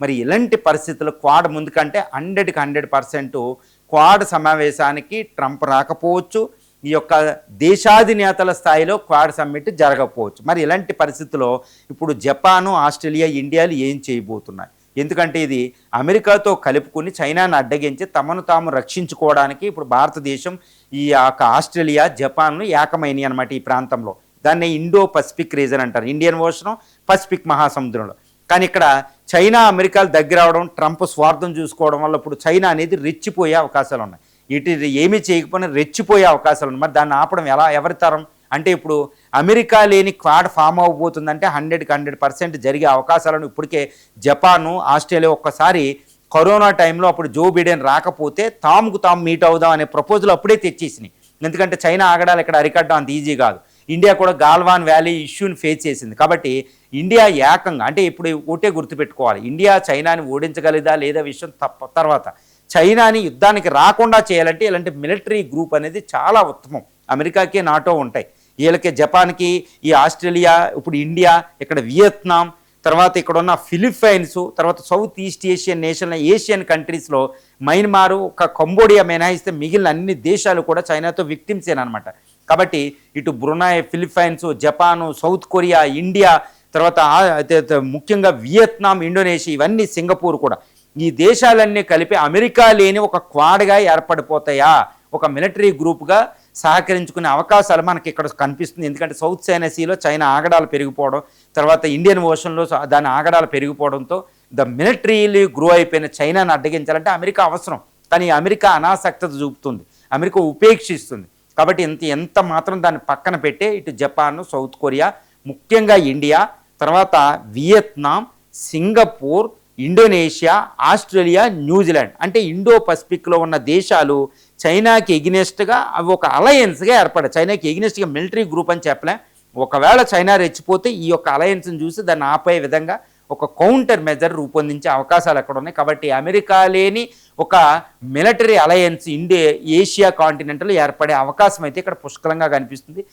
మరి ఇలాంటి పరిస్థితుల్లో క్వాడ్ ముందు కంటే 100కి 100% క్వాడ్ సమావేశానికి ట్రంప్ రాకపోవచ్చు. ఈ యొక్క దేశాధినేతల స్థాయిలో క్వాడ్ సమ్మిట్ జరగకపోవచ్చు. మరి ఇలాంటి పరిస్థితుల్లో ఇప్పుడు జపాను, ఆస్ట్రేలియా, ఇండియాలు ఏం చేయబోతున్నాయి? ఎందుకంటే ఇది అమెరికాతో కలుపుకుని చైనాను అడ్డగించి తమను తాము రక్షించుకోవడానికి ఇప్పుడు భారతదేశం ఈ యొక్క ఆస్ట్రేలియా, జపాన్లు ఏకమైనవి అనమాట ఈ ప్రాంతంలో. దాన్ని ఇండో పసిఫిక్ రీజన్ అంటారు, ఇండియన్ ఓషన్, పసిఫిక్ మహాసముద్రంలో. కానీ ఇక్కడ చైనా, అమెరికాలు దగ్గర అవడం, ట్రంప్ స్వార్థం చూసుకోవడం వల్ల ఇప్పుడు చైనా అనేది రెచ్చిపోయే అవకాశాలు ఉన్నాయి. ఇటు ఏమీ చేయకపోయినా రెచ్చిపోయే అవకాశాలు ఉన్నాయి. మరి దాన్ని ఆపడం ఎవరి తరం? అంటే ఇప్పుడు అమెరికా లేని క్వాడ్ ఫామ్ అవ్వబోతుందంటే 100కి 100% జరిగే అవకాశాలను ఇప్పటికే జపాను, ఆస్ట్రేలియా ఒక్కసారి కరోనా టైంలో అప్పుడు జో బిడెన్ రాకపోతే తాముకు తాము మీట్ అవుదాం అనే ప్రపోజల్ అప్పుడే తెచ్చేసినాయి. ఎందుకంటే చైనా ఆగడాలు ఇక్కడ అరికట్టడం అంత ఈజీ కాదు. ఇండియా కూడా గాల్వాన్ వ్యాలీ ఇష్యూని ఫేస్ చేసింది. కాబట్టి ఇండియా ఏకంగా అంటే ఇప్పుడు ఒకటే గుర్తుపెట్టుకోవాలి, ఇండియా చైనాని ఓడించగలిదా లేదా విషయం తర్వాత చైనాని యుద్ధానికి రాకుండా చేయాలంటే ఇలాంటి మిలిటరీ గ్రూప్ అనేది చాలా ఉత్తమం. అమెరికాకి, నాటో ఉంటాయి, వీళ్ళకి జపాన్కి, ఈ ఆస్ట్రేలియా, ఇప్పుడు ఇండియా, ఇక్కడ వియత్నాం, తర్వాత ఇక్కడ ఉన్న ఫిలిప్పైన్స్, తర్వాత south east Asian national Asian కంట్రీస్లో మయన్మారు, ఒక కంబోడియా మినహాయిస్తే మిగిలిన అన్ని దేశాలు కూడా చైనాతో విక్టిమ్సేనమాట. కాబట్టి ఇటు Brunei, Philippines, Japan, South Korea, India, తర్వాత ముఖ్యంగా వియత్నాం, ఇండోనేషియా, ఇవన్నీ సింగపూర్ కూడా, ఈ దేశాలన్నీ కలిపి అమెరికా లేని ఒక క్వాడ్గా ఏర్పడిపోతాయా, ఒక మిలిటరీ గ్రూప్గా సహకరించుకునే అవకాశాలు మనకి ఇక్కడ కనిపిస్తుంది. ఎందుకంటే సౌత్ చైనా సీలో చైనా ఆగడాలు పెరిగిపోవడం, తర్వాత ఇండియన్ ఓషన్లో దాని ఆగడాలు పెరిగిపోవడంతో ద మిలిటరీలీ గ్రో అయిపోయిన చైనాను అడ్డగించాలంటే అమెరికా అవసరం. కానీ అమెరికా అనాసక్తత చూపుతుంది, అమెరికా ఉపేక్షిస్తుంది. కాబట్టి ఎంత మాత్రం దాన్ని పక్కన పెట్టే ఇటు జపాన్, సౌత్ కొరియా, ముఖ్యంగా ఇండియా, తర్వాత Vietnam, Singapore, Indonesia, Australia, New Zealand, అంటే ఇండో పసిఫిక్లో ఉన్న దేశాలు చైనాకి ఎగ్నెస్ట్గా అవి ఒక అలయన్స్గా ఏర్పడాయి. చైనాకి ఎగ్నెస్ట్గా మిలిటరీ గ్రూప్ అని చెప్పలే. ఒకవేళ చైనా రెచ్చిపోతే ఈ యొక్క అలయన్స్ని చూసి దాన్ని ఆపే విధంగా ఒక కౌంటర్ మెజర్ రూపొందించే అవకాశాలు ఎక్కడ ఉన్నాయి. కాబట్టి అమెరికా లేని ఒక మిలిటరీ అలయన్స్ ఏషియా కాంటినెంట్లో ఏర్పడే అవకాశం అయితే ఇక్కడ పుష్కలంగా కనిపిస్తుంది.